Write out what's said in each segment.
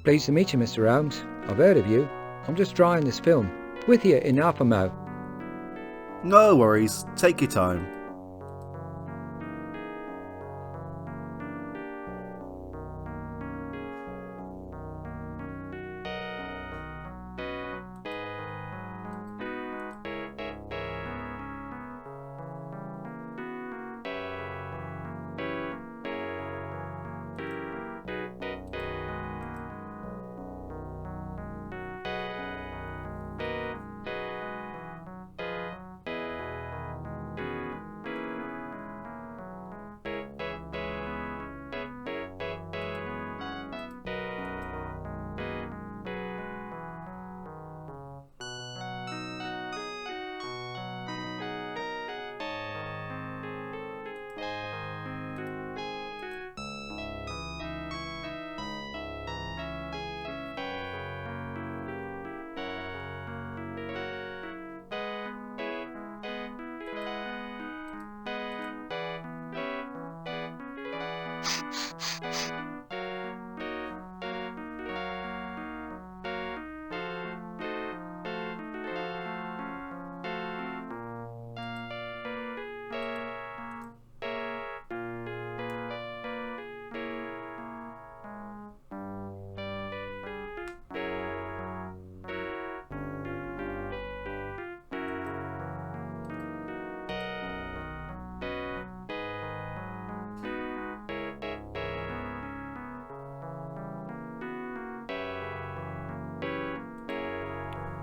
Pleased to meet you, Mr. Holmes. I've heard of you. I'm just trying this film. With you in Alphamo. No worries, take your time.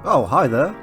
Oh, hi there.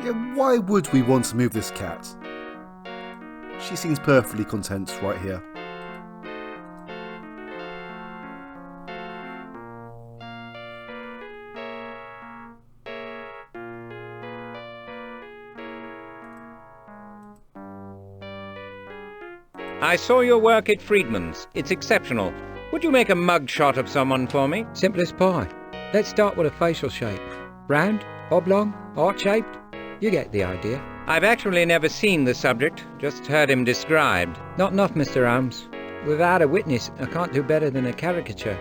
Yeah, why would we want to move this cat? She seems perfectly content right here. I saw your work at Friedman's. It's exceptional. Would you make a mugshot of someone for me? Simple as pie. Let's start with a facial shape. Round, oblong, heart-shaped. You get the idea. I've actually never seen the subject, just heard him described. Not enough, Mr. Holmes. Without a witness, I can't do better than a caricature.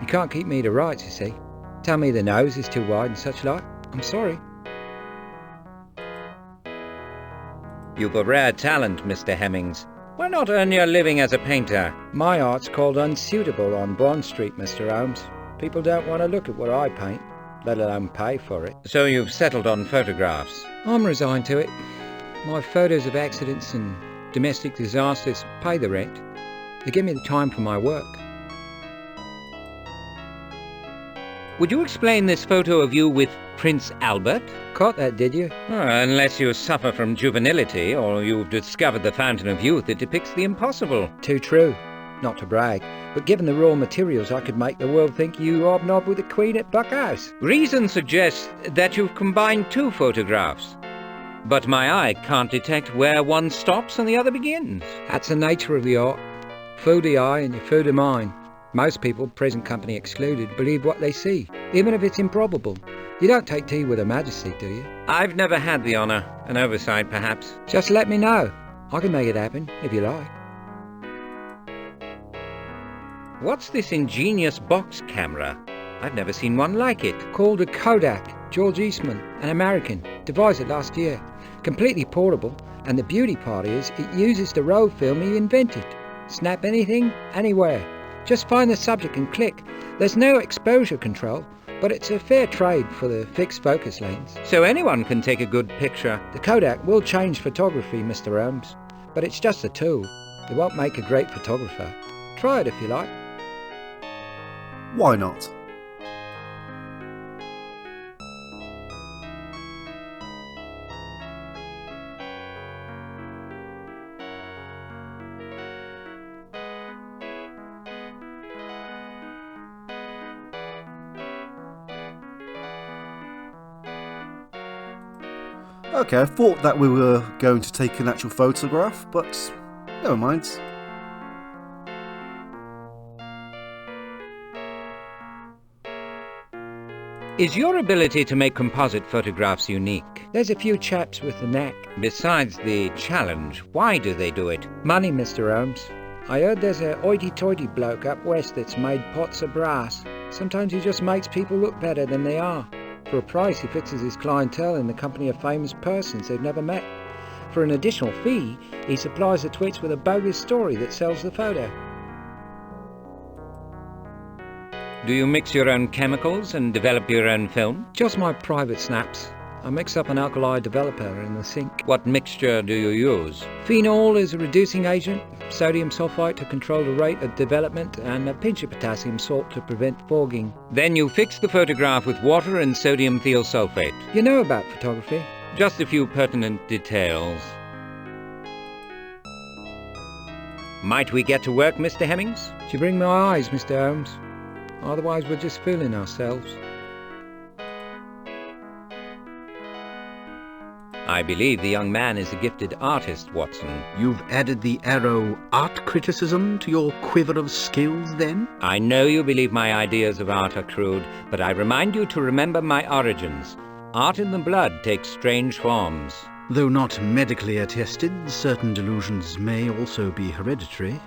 You can't keep me to rights, you see. Tell me the nose is too wide and such like. I'm sorry. You've a rare talent, Mr. Hemmings. Why not earn your living as a painter? My art's called unsuitable on Bond Street, Mr. Holmes. People don't want to look at what I paint, let alone pay for it. So you've settled on photographs? I'm resigned to it. My photos of accidents and domestic disasters pay the rent. They give me the time for my work. Would you explain this photo of you with Prince Albert? Caught that, did you? Unless you suffer from juvenility, or you've discovered the fountain of youth, it depicts the impossible. Too true. Not to brag, but given the raw materials, I could make the world think you hobnob with the Queen at Buck House. Reason suggests that you've combined two photographs. But my eye can't detect where one stops and the other begins. That's the nature of the art. Fool the eye and you fool the mind. Most people, present company excluded, believe what they see, even if it's improbable. You don't take tea with Her Majesty, do you? I've never had the honour. An oversight, perhaps. Just let me know. I can make it happen, if you like. What's this ingenious box camera? I've never seen one like it. Called a Kodak. George Eastman, an American, devised it last year. Completely portable, and the beauty part is it uses the roll film he invented. Snap anything, anywhere. Just find the subject and click. There's no exposure control, but it's a fair trade for the fixed focus lens. So anyone can take a good picture. The Kodak will change photography, Mr. Holmes, but it's just a tool. It won't make a great photographer. Try it if you like. Why not? Okay, I thought that we were going to take an actual photograph, but never mind. Is your ability to make composite photographs unique? There's a few chaps with the knack. Besides the challenge, why do they do it? Money, Mr. Holmes. I heard there's a hoity-toity bloke up west that's made pots of brass. Sometimes he just makes people look better than they are. For a price, he fixes his clientele in the company of famous persons they've never met. For an additional fee, he supplies the twits with a bogus story that sells the photo. Do you mix your own chemicals and develop your own film? Just my private snaps. I mix up an alkali developer in the sink. What mixture do you use? Phenol is a reducing agent, sodium sulfite to control the rate of development, and a pinch of potassium salt to prevent fogging. Then you fix the photograph with water and sodium thiosulfate. You know about photography? Just a few pertinent details. Might we get to work, Mr. Hemmings? You bring my eyes, Mr. Holmes. Otherwise we're just fooling ourselves. I believe the young man is a gifted artist, Watson. You've added the arrow art criticism to your quiver of skills, then? I know you believe my ideas of art are crude, but I remind you to remember my origins. Art in the blood takes strange forms. Though not medically attested, certain delusions may also be hereditary.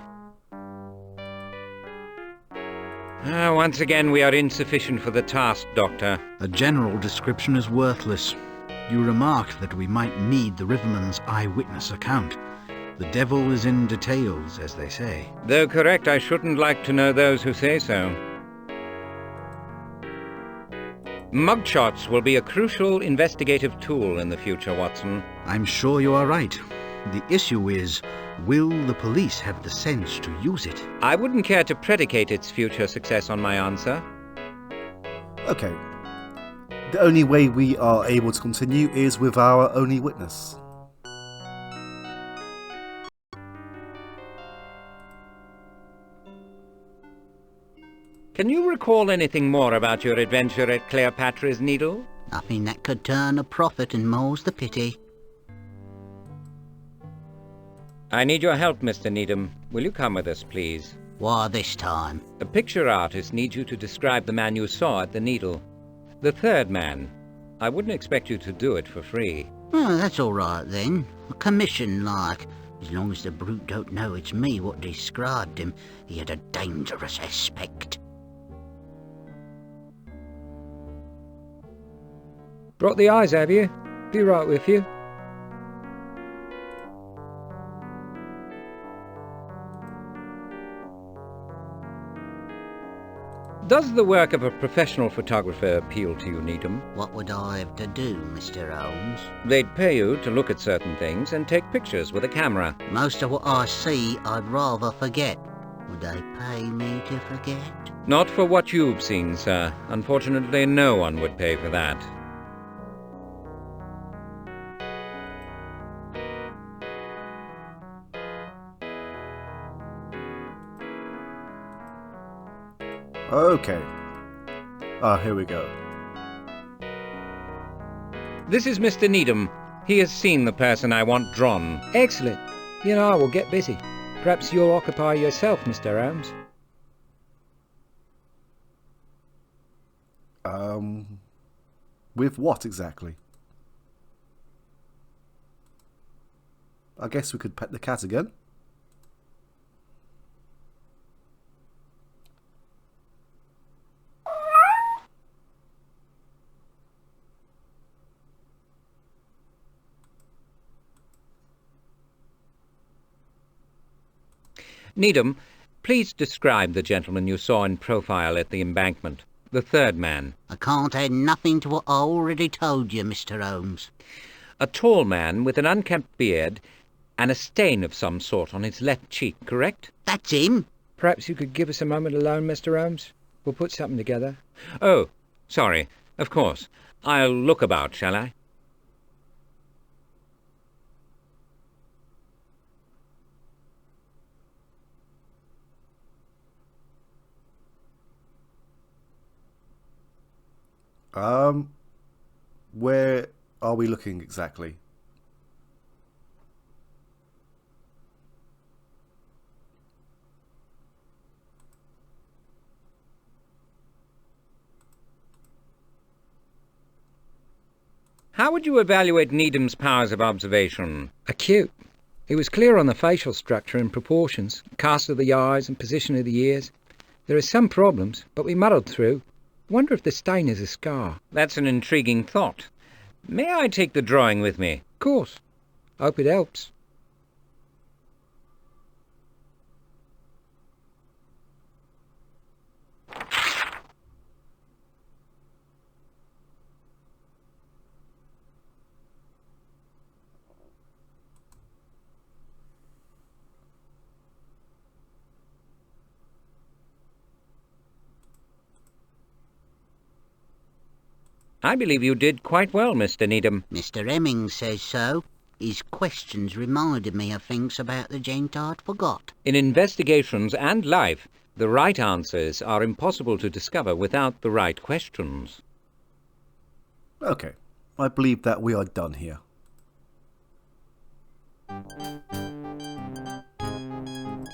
Once again, we are insufficient for the task, Doctor. A general description is worthless. You remarked that we might need the riverman's eyewitness account. The devil is in details, as they say. Though correct, I shouldn't like to know those who say so. Mugshots will be a crucial investigative tool in the future, Watson. I'm sure you are right. The issue is, will the police have the sense to use it? I wouldn't care to predicate its future success on my answer. Okay. The only way we are able to continue is with our only witness. Can you recall anything more about your adventure at Cleopatra's Needle? Nothing that could turn a profit, and more's the pity. I need your help, Mr. Needham. Will you come with us, please? Why this time? A picture artist needs you to describe the man you saw at the Needle. The third man. I wouldn't expect you to do it for free. Oh, that's all right then. A commission, like. As long as the brute don't know it's me what described him, he had a dangerous aspect. Brought the eyes, have you? Be right with you. Does the work of a professional photographer appeal to you, Needham? What would I have to do, Mr. Holmes? They'd pay you to look at certain things and take pictures with a camera. Most of what I see, I'd rather forget. Would they pay me to forget? Not for what you've seen, sir. Unfortunately, no one would pay for that. Okay. Here we go. This is Mr. Needham. He has seen the person I want drawn. Excellent. You know, I will get busy. Perhaps you'll occupy yourself, Mr. Holmes. With what exactly? I guess we could pet the cat again. Needham, please describe the gentleman you saw in profile at the embankment. The third man. I can't add nothing to what I already told you, Mr. Holmes. A tall man with an unkempt beard and a stain of some sort on his left cheek, correct? That's him. Perhaps you could give us a moment alone, Mr. Holmes? We'll put something together. Oh, sorry. Of course. I'll look about, shall I? Where are we looking exactly? How would you evaluate Needham's powers of observation? Acute. He was clear on the facial structure and proportions, cast of the eyes and position of the ears. There are some problems, but we muddled through. Wonder if the stain is a scar. That's an intriguing thought. May I take the drawing with me? Of course. Hope it helps. I believe you did quite well, Mr. Needham. Mr. Hemmings says so. His questions reminded me of things about the gent I'd forgot. In investigations and life, the right answers are impossible to discover without the right questions. Okay, I believe that we are done here.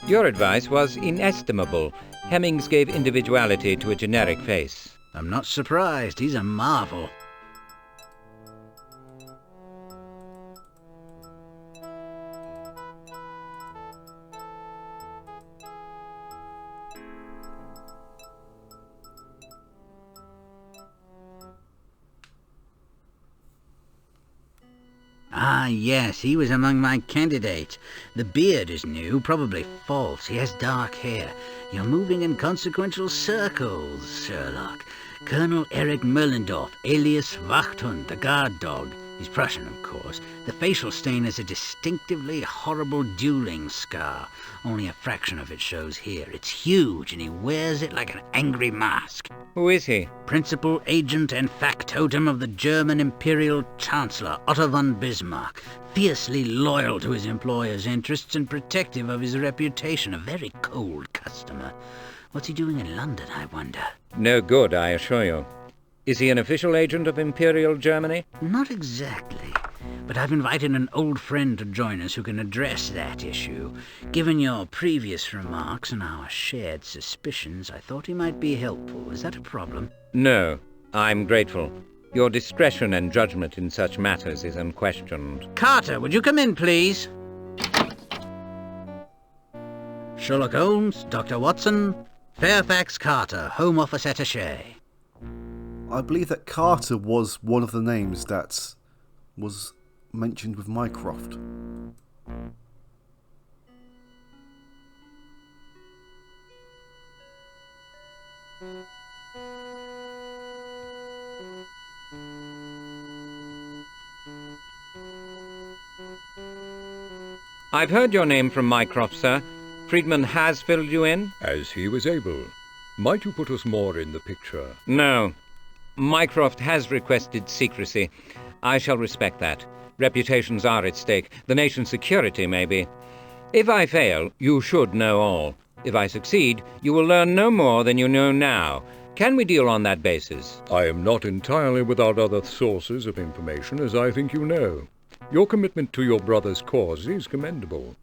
Your advice was inestimable. Hemmings gave individuality to a generic face. I'm not surprised. He's a marvel. Ah, yes, he was among my candidates. The beard is new, probably false. He has dark hair. You're moving in consequential circles, Sherlock. Colonel Erich Merlendorf, alias Wachthund, the guard dog. He's Prussian, of course. The facial stain is a distinctively horrible dueling scar. Only a fraction of it shows here. It's huge, and he wears it like an angry mask. Who is he? Principal agent and factotum of the German Imperial Chancellor, Otto von Bismarck. Fiercely loyal to his employer's interests and protective of his reputation. A very cold customer. What's he doing in London, I wonder? No good, I assure you. Is he an official agent of Imperial Germany? Not exactly. But I've invited an old friend to join us who can address that issue. Given your previous remarks and our shared suspicions, I thought he might be helpful. Is that a problem? No, I'm grateful. Your discretion and judgment in such matters is unquestioned. Carter, would you come in, please? Sherlock Holmes, Dr. Watson, Fairfax Carter, Home Office Attaché. I believe that Carter was one of the names that was mentioned with Mycroft. I've heard your name from Mycroft, sir. Friedman has filled you in? As he was able. Might you put us more in the picture? No. Mycroft has requested secrecy. I shall respect that. Reputations are at stake. The nation's security, maybe. If I fail, you should know all. If I succeed, you will learn no more than you know now. Can we deal on that basis? I am not entirely without other sources of information, as I think you know. Your commitment to your brother's cause is commendable.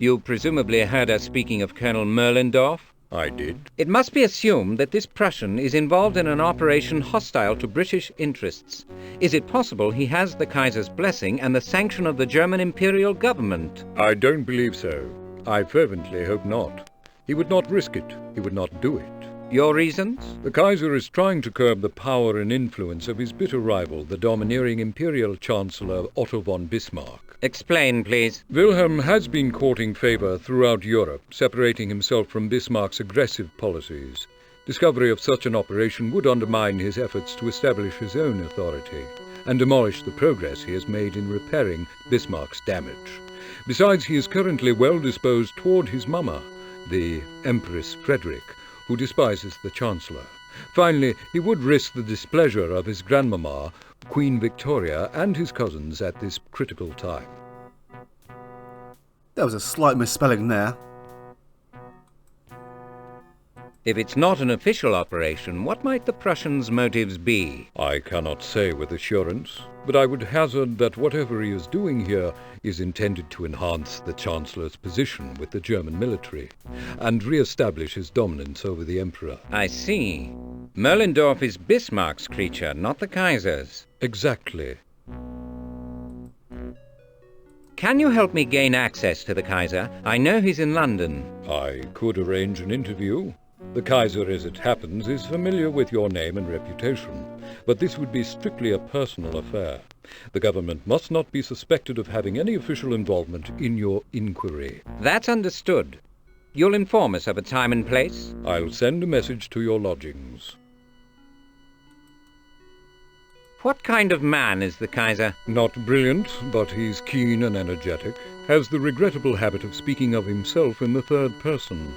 You presumably heard us speaking of Colonel Merlendorf? I did. It must be assumed that this Prussian is involved in an operation hostile to British interests. Is it possible he has the Kaiser's blessing and the sanction of the German Imperial government? I don't believe so. I fervently hope not. He would not risk it. He would not do it. Your reasons? The Kaiser is trying to curb the power and influence of his bitter rival, the domineering Imperial Chancellor Otto von Bismarck. Explain, please. Wilhelm has been courting favor throughout Europe, separating himself from Bismarck's aggressive policies. Discovery of such an operation would undermine his efforts to establish his own authority and demolish the progress he has made in repairing Bismarck's damage. Besides, he is currently well disposed toward his mama, the Empress Frederick, who despises the Chancellor. Finally, he would risk the displeasure of his grandmama, Queen Victoria, and his cousins at this critical time. There was a slight misspelling there. If it's not an official operation, what might the Prussians' motives be? I cannot say with assurance, but I would hazard that whatever he is doing here is intended to enhance the Chancellor's position with the German military and re-establish his dominance over the Emperor. I see. Moellendorff is Bismarck's creature, not the Kaiser's. Exactly. Can you help me gain access to the Kaiser? I know he's in London. I could arrange an interview. The Kaiser, as it happens, is familiar with your name and reputation, but this would be strictly a personal affair. The government must not be suspected of having any official involvement in your inquiry. That's understood. You'll inform us of a time and place? I'll send a message to your lodgings. What kind of man is the Kaiser? Not brilliant, but he's keen and energetic. Has the regrettable habit of speaking of himself in the third person.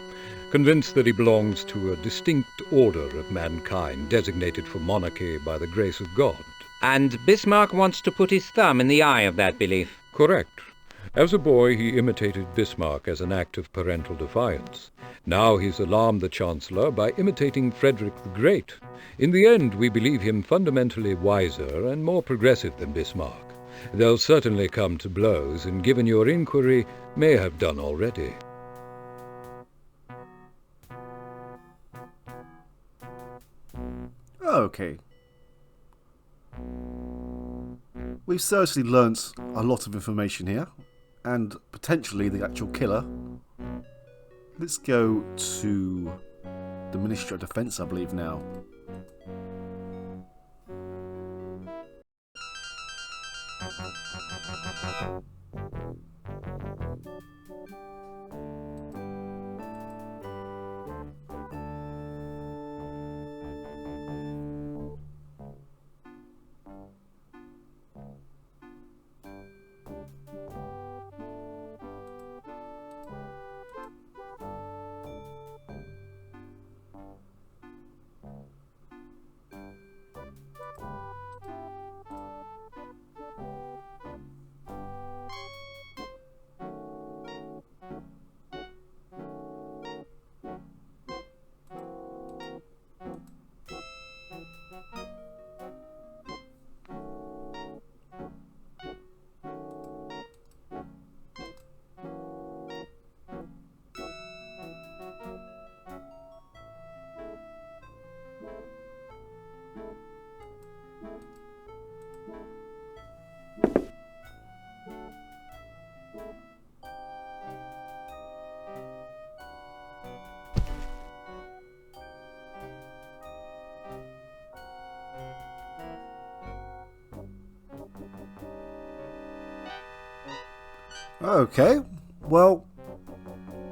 Convinced that he belongs to a distinct order of mankind, designated for monarchy by the grace of God. And Bismarck wants to put his thumb in the eye of that belief. Correct. As a boy, he imitated Bismarck as an act of parental defiance. Now he's alarmed the Chancellor by imitating Frederick the Great. In the end, we believe him fundamentally wiser and more progressive than Bismarck. They'll certainly come to blows, and given your inquiry, may have done already. Okay. We've certainly learnt a lot of information here, and potentially the actual killer. Let's go to the Ministry of Defence, I believe, now. Okay, well,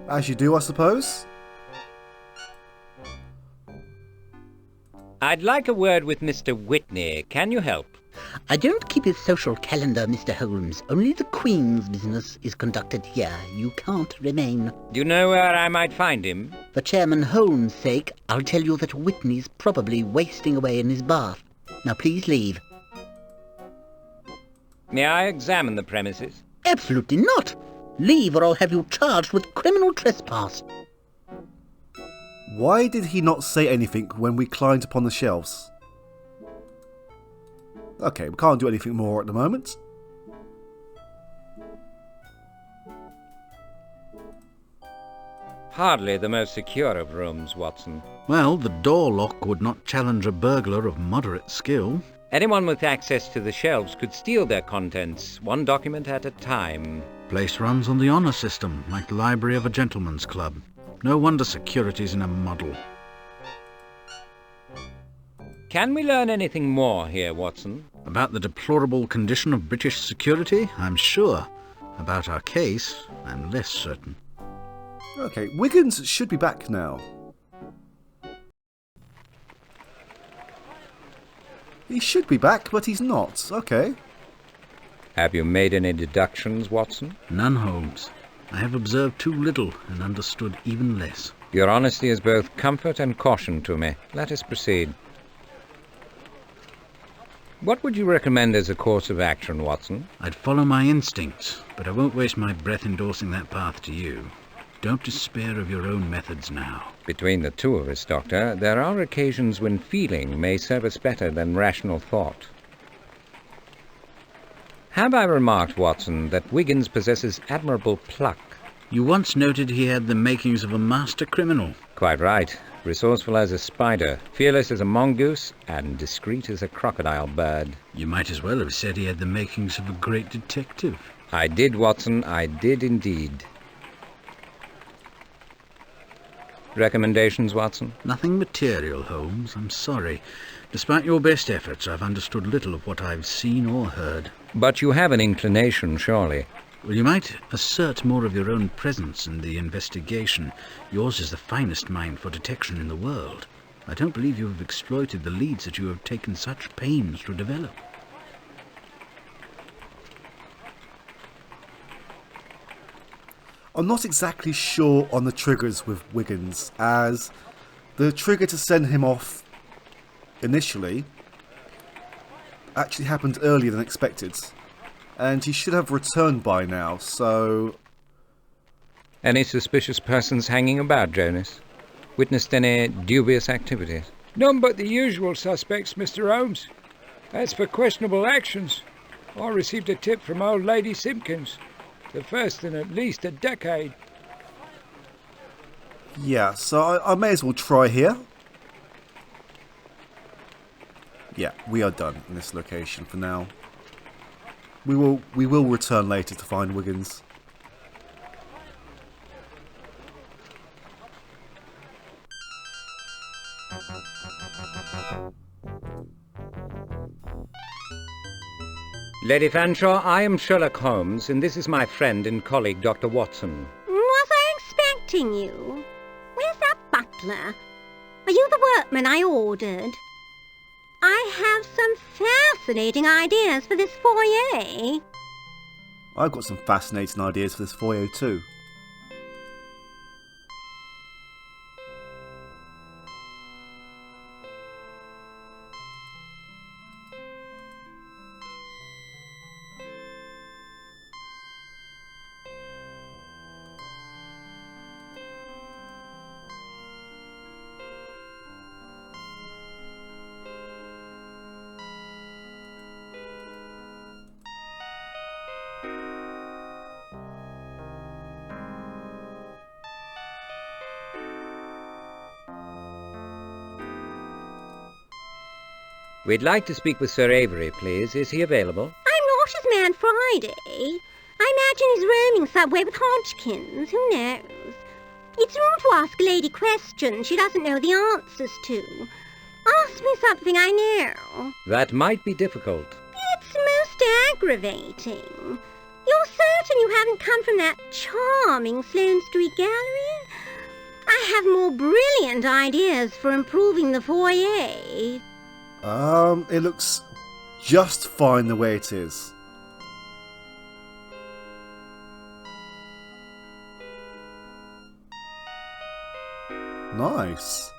as you do, I suppose. I'd like a word with Mr. Whitney. Can you help? I don't keep his social calendar, Mr. Holmes. Only the Queen's business is conducted here. You can't remain. Do you know where I might find him? For Chairman Holmes' sake, I'll tell you that Whitney's probably wasting away in his bath. Now please leave. May I examine the premises? Absolutely not. Leave or I'll have you charged with criminal trespass. Why did he not say anything when we climbed upon the shelves? Okay, we can't do anything more at the moment. Hardly the most secure of rooms, Watson. Well, the door lock would not challenge a burglar of moderate skill. Anyone with access to the shelves could steal their contents, one document at a time. Place runs on the honour system, like the library of a gentleman's club. No wonder security's in a muddle. Can we learn anything more here, Watson? About the deplorable condition of British security, I'm sure. About our case, I'm less certain. Okay, Wiggins should be back now. He should be back, but he's not. Okay. Have you made any deductions, Watson? None, Holmes. I have observed too little and understood even less. Your honesty is both comfort and caution to me. Let us proceed. What would you recommend as a course of action, Watson? I'd follow my instincts, but I won't waste my breath endorsing that path to you. Don't despair of your own methods now. Between the two of us, Doctor, there are occasions when feeling may serve us better than rational thought. Have I remarked, Watson, that Wiggins possesses admirable pluck? You once noted he had the makings of a master criminal. Quite right. Resourceful as a spider, fearless as a mongoose, and discreet as a crocodile bird. You might as well have said he had the makings of a great detective. I did, Watson, I did indeed. Recommendations, Watson? Nothing material, Holmes. I'm sorry. Despite your best efforts, I've understood little of what I've seen or heard. But you have an inclination, surely. Well, you might assert more of your own presence in the investigation. Yours is the finest mind for detection in the world. I don't believe you have exploited the leads that you have taken such pains to develop. I'm not exactly sure on the triggers with Wiggins, as the trigger to send him off initially actually happened earlier than expected. And he should have returned by now, so... Any suspicious persons hanging about, Jonas? Witnessed any dubious activities? None but the usual suspects, Mr. Holmes. As for questionable actions, I received a tip from old Lady Simpkins. The first in at least a decade. Yeah, so I may as well try here. Yeah, we are done in this location for now. We will return later to find Wiggins. Lady Fanshawe, I am Sherlock Holmes, and this is my friend and colleague, Dr. Watson. Was I expecting you? Where's that butler? Are you the workman I ordered? I have some fascinating ideas for this foyer. I've got some fascinating ideas for this foyer too. We'd like to speak with Sir Avery, please. Is he available? I'm not his man Friday. I imagine he's roaming somewhere with Hodgkins. Who knows? It's rude to ask a lady questions she doesn't know the answers to. Ask me something I know. That might be difficult. It's most aggravating. You're certain you haven't come from that charming Sloane Street gallery? I have more brilliant ideas for improving the foyer. It looks just fine the way it is. Nice.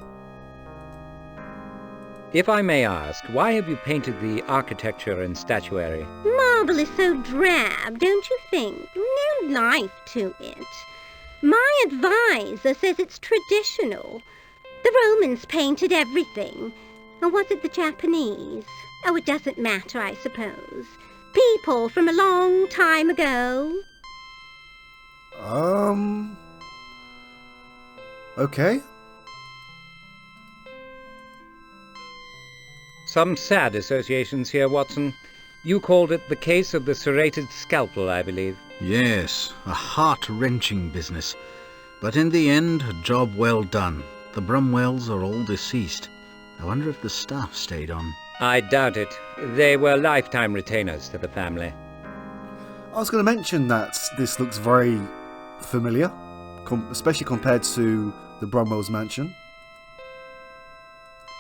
If I may ask, why have you painted the architecture and statuary? Marble is so drab, don't you think? No life to it. My advisor says it's traditional. The Romans painted everything. Or was it the Japanese? Oh, it doesn't matter, I suppose. People from a long time ago. Okay. Some sad associations here, Watson. You called it the case of the serrated scalpel, I believe. Yes, a heart-wrenching business. But in the end, a job well done. The Brumwells are all deceased. I wonder if the staff stayed on. I doubt it. They were lifetime retainers to the family. I was going to mention that this looks very familiar, especially compared to the Brumwell's mansion.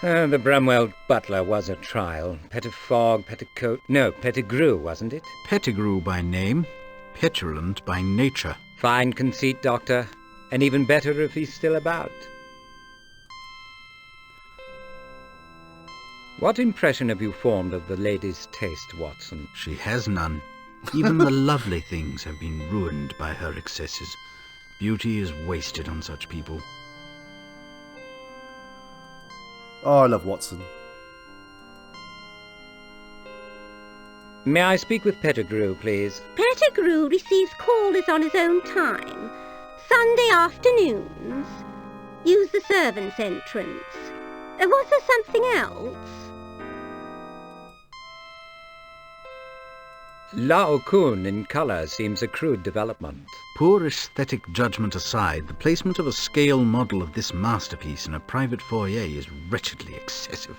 The Brumwell butler was a trial. Pettigrew, wasn't it? Pettigrew by name, petulant by nature. Fine conceit, Doctor. And even better if he's still about. What impression have you formed of the lady's taste, Watson? She has none. Even the lovely things have been ruined by her excesses. Beauty is wasted on such people. Oh, I love Watson. May I speak with Pettigrew, please? Pettigrew receives callers on his own time. Sunday afternoons. Use the servants' entrance. Was there something else? Lao Kun in colour seems a crude development. Poor aesthetic judgment aside, the placement of a scale model of this masterpiece in a private foyer is wretchedly excessive.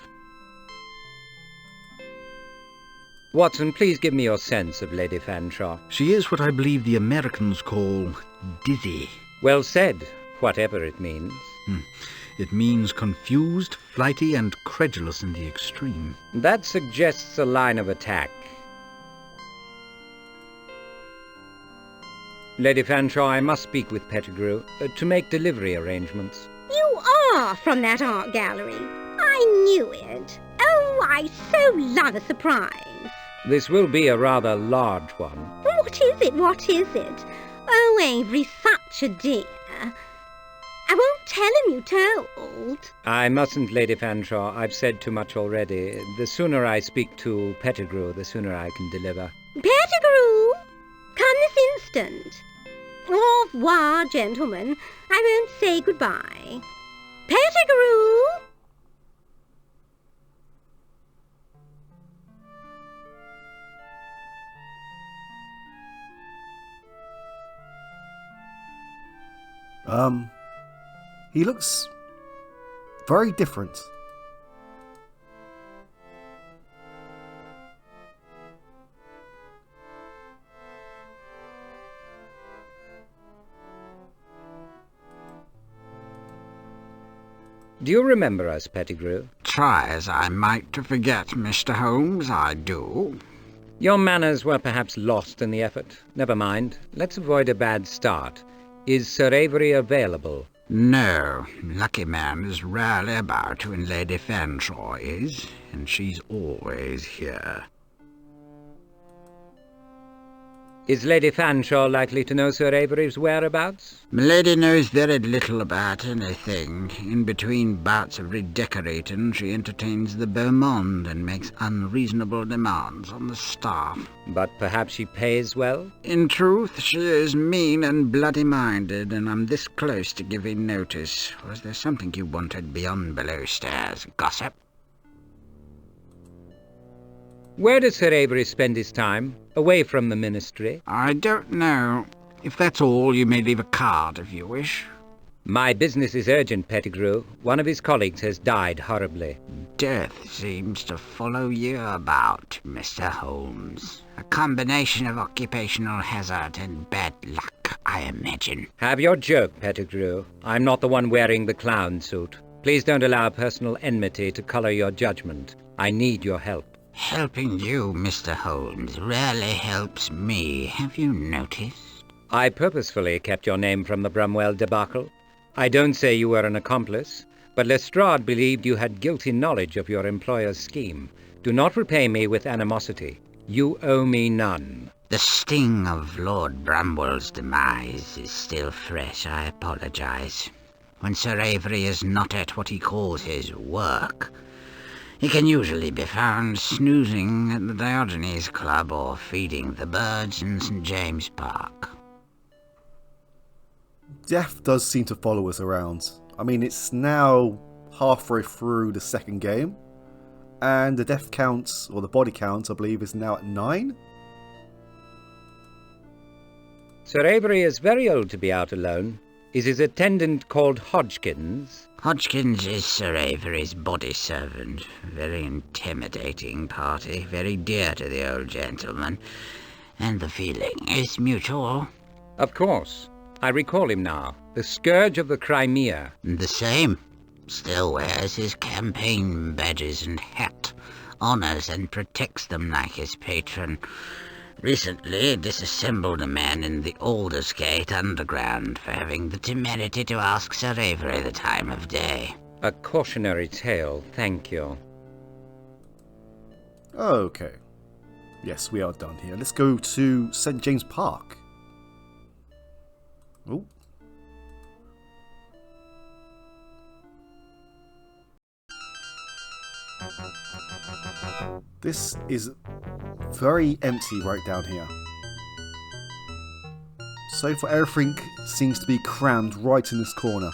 Watson, please give me your sense of Lady Fanshawe. She is what I believe the Americans call dizzy. Well said, whatever it means. It means confused, flighty, and credulous in the extreme. That suggests a line of attack. Lady Fanshawe, I must speak with Pettigrew to make delivery arrangements. You are from that art gallery. I knew it. Oh, I so love a surprise. This will be a rather large one. What is it? What is it? Oh, Avery's such a dear. I won't tell him you told. I mustn't, Lady Fanshawe. I've said too much already. The sooner I speak to Pettigrew, the sooner I can deliver. Pettigrew! Come this instant. Au revoir, gentlemen. I won't say goodbye. Pettigrew! He looks very different. Do you remember us, Pettigrew? Try as I might to forget, Mr. Holmes, I do. Your manners were perhaps lost in the effort. Never mind. Let's avoid a bad start. Is Sir Avery available? No, lucky man is rarely about when Lady Fanshawe is, and she's always here. Is Lady Fanshawe likely to know Sir Avery's whereabouts? Milady knows very little about anything. In between bouts of redecorating, she entertains the beau monde and makes unreasonable demands on the staff. But perhaps she pays well? In truth, she is mean and bloody-minded, and I'm this close to giving notice. Was there something you wanted beyond below stairs, gossip? Where does Sir Avery spend his time? Away from the ministry? I don't know. If that's all, you may leave a card if you wish. My business is urgent, Pettigrew. One of his colleagues has died horribly. Death seems to follow you about, Mr. Holmes. A combination of occupational hazard and bad luck, I imagine. Have your joke, Pettigrew. I'm not the one wearing the clown suit. Please don't allow personal enmity to colour your judgment. I need your help. Helping you, Mr. Holmes, rarely helps me. Have you noticed? I purposefully kept your name from the Brumwell debacle. I don't say you were an accomplice, but Lestrade believed you had guilty knowledge of your employer's scheme. Do not repay me with animosity. You owe me none. The sting of Lord Bramwell's demise is still fresh, I apologize. When Sir Avery is not at what he calls his work, he can usually be found snoozing at the Diogenes Club or feeding the birds in St. James Park. Death does seem to follow us around. I mean, it's now halfway through the second game, and the death count, or the body count, I believe, is now at 9. Sir Avery is very old to be out alone. Is his attendant called Hodgkins? Hodgkins is Sir Avery's body servant. Very intimidating party, very dear to the old gentleman. And the feeling is mutual. Of course. I recall him now. The scourge of the Crimea. The same. Still wears his campaign badges and hat. Honours and protects them like his patron. Recently disassembled a man in the Aldersgate Underground for having the temerity to ask Sir Avery the time of day. A cautionary tale, thank you. Okay. Yes, we are done here. Let's go to St. James Park. Oh, This is very empty right down here. So far everything seems to be crammed right in this corner.